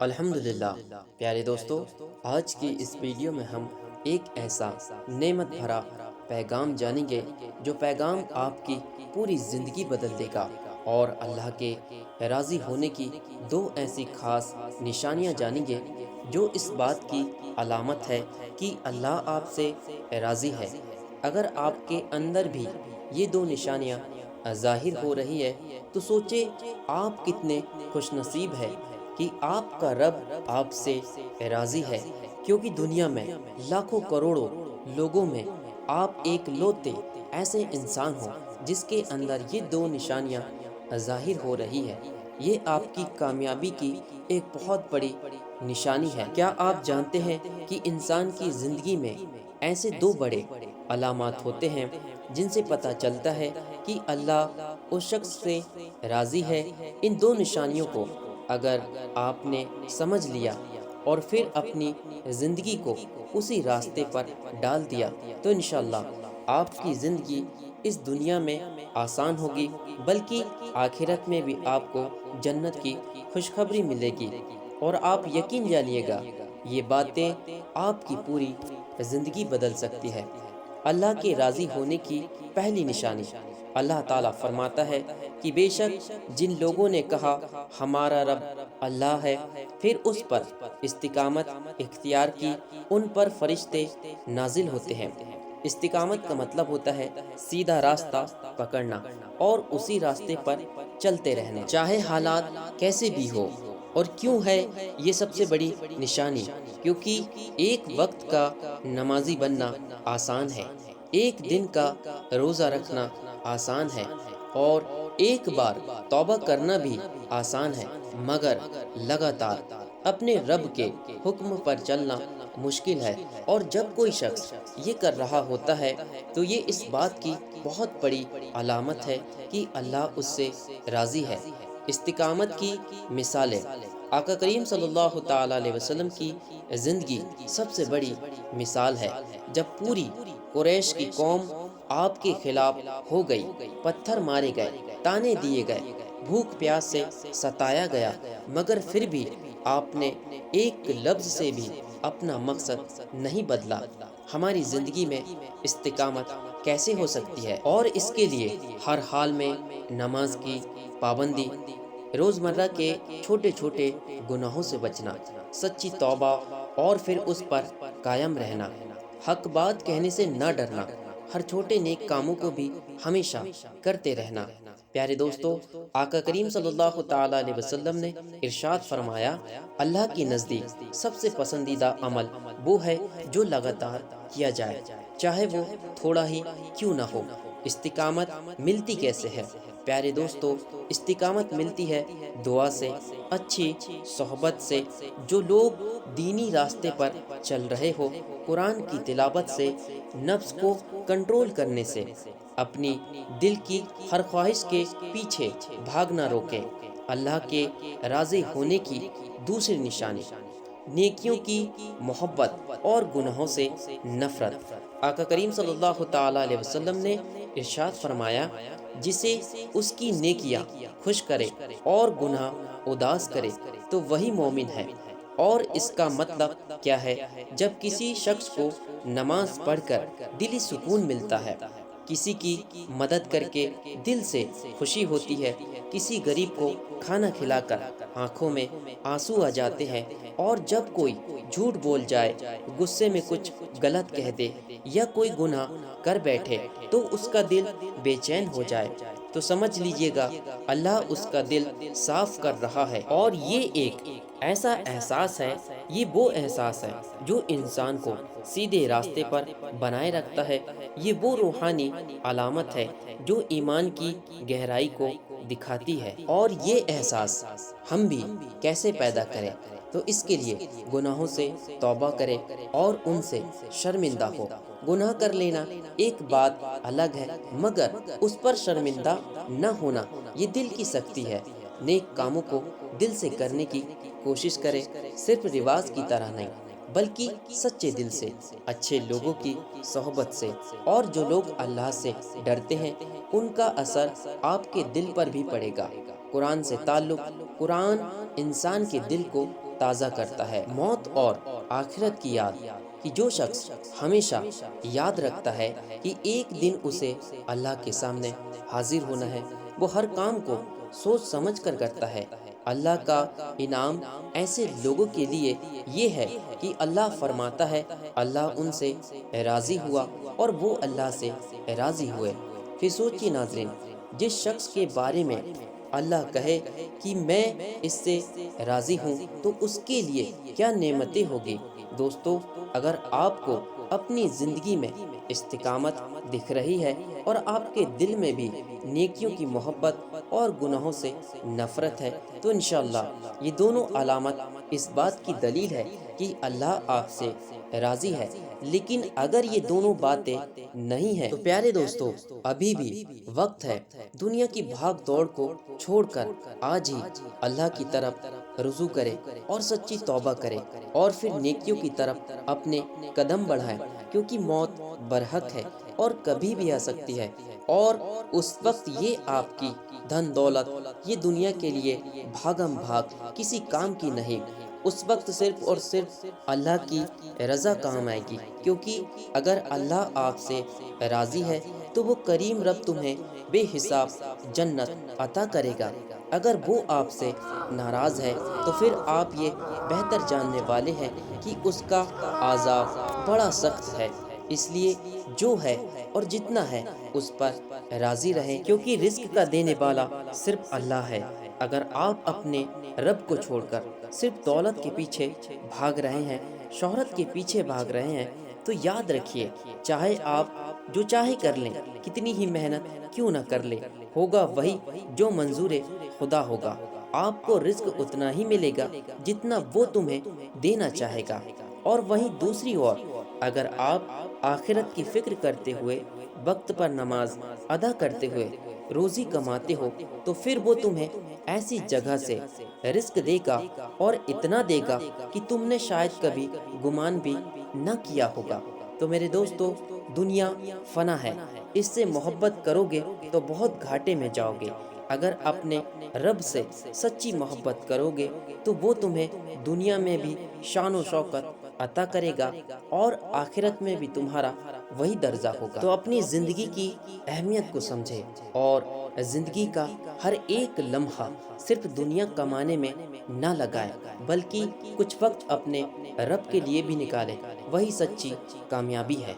الحمدللہ پیارے دوستو، آج کی اس ویڈیو میں ہم ایک ایسا نعمت بھرا پیغام جانیں گے جو پیغام آپ کی پوری زندگی بدل دے گا، اور اللہ کے راضی ہونے کی دو ایسی خاص نشانیاں جانیں گے جو اس بات کی علامت ہے کہ اللہ آپ سے راضی ہے۔ اگر آپ کے اندر بھی یہ دو نشانیاں ظاہر ہو رہی ہے تو سوچے آپ کتنے خوش نصیب ہے کہ آپ کا رب آپ سے راضی ہے، کیونکہ دنیا میں لاکھوں کروڑوں لوگوں میں آپ ایک لوتے ایسے انسان ہو جس کے اندر یہ دو نشانیاں ظاہر ہو رہی ہے۔ یہ آپ کی کامیابی کی ایک بہت بڑی نشانی ہے۔ کیا آپ جانتے ہیں کہ انسان کی زندگی میں ایسے دو بڑے علامات ہوتے ہیں جن سے پتہ چلتا ہے کہ اللہ اس شخص سے راضی ہے؟ ان دو نشانیوں کو اگر آپ نے سمجھ لیا اور پھر اپنی زندگی کو اسی راستے پر ڈال دیا تو انشاءاللہ آپ کی زندگی اس دنیا میں آسان ہوگی، بلکہ آخرت میں بھی آپ کو جنت کی خوشخبری ملے گی۔ اور آپ یقین جانیے گا، یہ باتیں آپ کی پوری زندگی بدل سکتی ہے۔ اللہ کے راضی ہونے کی پہلی نشانی، اللہ تعالیٰ فرماتا ہے کہ بے شک جن لوگوں نے کہا ہمارا رب اللہ ہے، پھر اس پر استقامت اختیار کی، ان پر فرشتے نازل ہوتے ہیں۔ استقامت کا مطلب ہوتا ہے سیدھا راستہ پکڑنا اور اسی راستے پر چلتے رہنا، چاہے حالات کیسے بھی ہو۔ اور کیوں ہے یہ سب سے بڑی نشانی؟ کیونکہ ایک وقت کا نمازی بننا آسان ہے، ایک دن کا روزہ رکھنا آسان ہے، اور ایک بار توبہ کرنا بھی آسان ہے، مگر لگاتار اپنے رب کے حکم پر چلنا مشکل ہے۔ اور جب کوئی شخص یہ کر رہا ہوتا ہے تو یہ اس بات کی بہت بڑی علامت ہے کہ اللہ اس سے راضی ہے۔ استقامت کی مثالیں، آقا کریم صلی اللہ تعالی علیہ وسلم کی زندگی سب سے بڑی مثال ہے۔ جب پوری قریش کی قوم آپ کے خلاف ہو گئی، پتھر مارے گئے، تانے دیے گئے، بھوک پیاس سے ستایا گیا، مگر پھر بھی آپ نے ایک لفظ سے بھی اپنا مقصد نہیں بدلا۔ ہماری زندگی میں استقامت کیسے ہو سکتی ہے؟ اور اس کے لیے ہر حال میں نماز کی پابندی، روزمرہ کے چھوٹے چھوٹے گناہوں سے بچنا، سچی توبہ اور پھر اس پر قائم رہنا، حق بات کہنے سے نہ ڈرنا، ہر چھوٹے نیک کاموں کو بھی ہمیشہ کرتے رہنا۔ پیارے دوستو، آقا کریم صلی اللہ تعالی علیہ وسلم نے ارشاد فرمایا، اللہ کے نزدیک سب سے پسندیدہ عمل وہ ہے جو لگاتار کیا جائے، چاہے وہ تھوڑا ہی کیوں نہ ہو۔ استقامت ملتی کیسے ہے؟ پیارے دوستو، استقامت ملتی ہے دعا سے، اچھی صحبت سے، جو لوگ دینی راستے پر چل رہے ہو، قرآن کی تلاوت سے، نفس کو کنٹرول کرنے سے، اپنی دل کی ہر خواہش کے پیچھے بھاگنا روکے۔ اللہ کے راضی ہونے کی دوسری نشانی، نیکیوں کی محبت اور گناہوں سے نفرت۔ آقا کریم صلی اللہ تعالی علیہ وسلم نے ارشاد فرمایا، جسے اس کی نیکیاں خوش کرے اور گناہ اداس کرے تو وہی مومن ہے۔ اور اس کا مطلب کیا ہے؟ جب کسی شخص کو نماز پڑھ کر دلی سکون ملتا ہے، کسی کی مدد کر کے دل سے خوشی ہوتی ہے، کسی غریب کو کھانا کھلا کر آنکھوں میں آنسو آ جاتے ہیں، اور جب کوئی جھوٹ بول جائے، غصے میں کچھ غلط کہہ دے یا کوئی گناہ کر بیٹھے تو اس کا دل بے چین ہو جائے، تو سمجھ لیجئے گا اللہ اس کا دل صاف کر رہا ہے۔ اور یہ ایک ایسا احساس ہے، یہ وہ احساس ہے جو انسان کو سیدھے راستے پر بنائے رکھتا ہے۔ یہ وہ روحانی علامت ہے جو ایمان کی گہرائی کو دکھاتی ہے۔ اور یہ احساس ہم بھی کیسے پیدا کریں؟ تو اس کے لیے گناہوں سے توبہ کرے اور ان سے شرمندہ ہو۔ گناہ کر لینا ایک بات الگ ہے، مگر اس پر شرمندہ نہ ہونا یہ دل کی سختی ہے۔ نیک کاموں کو دل سے کرنے کی کوشش کرے، صرف رواج کی طرح نہیں، بلکہ سچے دل سے، اچھے لوگوں کی صحبت سے۔ اور جو لوگ اللہ سے ڈرتے ہیں ان کا اثر آپ کے دل پر بھی پڑے گا۔ قرآن سے تعلق، قرآن انسان کے دل کو تازہ کرتا ہے۔ موت اور آخرت کی یاد کہ جو شخص ہمیشہ یاد رکھتا ہے کہ ایک دن اسے اللہ کے سامنے حاضر ہونا ہے، وہ ہر کام کو سوچ سمجھ کر کرتا ہے۔ اللہ کا انعام ایسے لوگوں کے لیے یہ ہے کہ اللہ فرماتا ہے اللہ ان سے راضی ہوا اور وہ اللہ سے راضی ہوئے۔ پھر سوچیے ناظرین، جس شخص کے بارے میں اللہ کہے کہ میں اس سے راضی ہوں تو اس کے لیے کیا نعمتیں ہوگی۔ دوستو، اگر آپ کو اپنی زندگی میں استقامت دکھ رہی ہے اور آپ کے دل میں بھی نیکیوں کی محبت اور گناہوں سے نفرت ہے تو انشاءاللہ یہ دونوں علامت اس بات کی دلیل ہے کہ اللہ آپ سے راضی ہے۔ لیکن اگر یہ دونوں باتیں نہیں ہیں تو پیارے دوستو، ابھی بھی وقت ہے دنیا کی بھاگ دوڑ کو چھوڑ کر آج ہی اللہ کی طرف رجوع کرے اور سچی توبہ کرے اور پھر نیکیوں کی طرف اپنے قدم بڑھائے، کیونکہ موت برحق ہے اور کبھی بھی آ سکتی ہے، اور اس وقت یہ آپ کی دھن دولت یہ دنیا کے لیے بھاگم بھاگ کسی کام کی نہیں۔ اس وقت صرف اور صرف اللہ کی رضا کام آئے گی، کیونکہ اگر اللہ آپ سے راضی ہے تو وہ کریم رب تمہیں بے حساب جنت عطا کرے گا۔ اگر وہ آپ سے ناراض ہے تو پھر آپ یہ بہتر جاننے والے ہیں کہ اس کا عذاب بڑا سخت ہے۔ اس لیے جو ہے اور جتنا ہے اس پر راضی رہیں، کیونکہ رزق کا دینے والا صرف اللہ ہے۔ اگر آپ اپنے رب کو چھوڑ کر صرف دولت کے پیچھے بھاگ رہے ہیں، شہرت کے پیچھے بھاگ رہے ہیں، تو یاد رکھیے چاہے آپ جو چاہے کر لیں، کتنی ہی محنت کیوں نہ کر لیں، ہوگا وہی جو منظور خدا ہوگا۔ آپ کو رزق اتنا ہی ملے گا جتنا وہ تمہیں دینا چاہے گا۔ اور وہیں دوسری اور اگر آپ آخرت کی فکر کرتے ہوئے، وقت پر نماز ادا کرتے ہوئے روزی کماتے ہو تو پھر وہ تمہیں ایسی جگہ سے رزق دے گا اور اتنا دے گا کہ تم نے شاید کبھی گمان بھی نہ کیا ہوگا۔ تو میرے دوستو، دنیا فنا ہے، اس سے محبت کرو گے تو بہت گھاٹے میں جاؤ گے۔ اگر اپنے رب سے سچی محبت کرو گے تو وہ تمہیں دنیا میں بھی شان و شوکت عطا کرے گا اور آخرت میں بھی تمہارا وہی درجہ ہوگا۔ تو اپنی زندگی کی اہمیت کو سمجھے اور زندگی کا ہر ایک لمحہ صرف دنیا کمانے میں نہ لگائے، بلکہ کچھ وقت اپنے رب کے لیے بھی نکالے، وہی سچی کامیابی ہے۔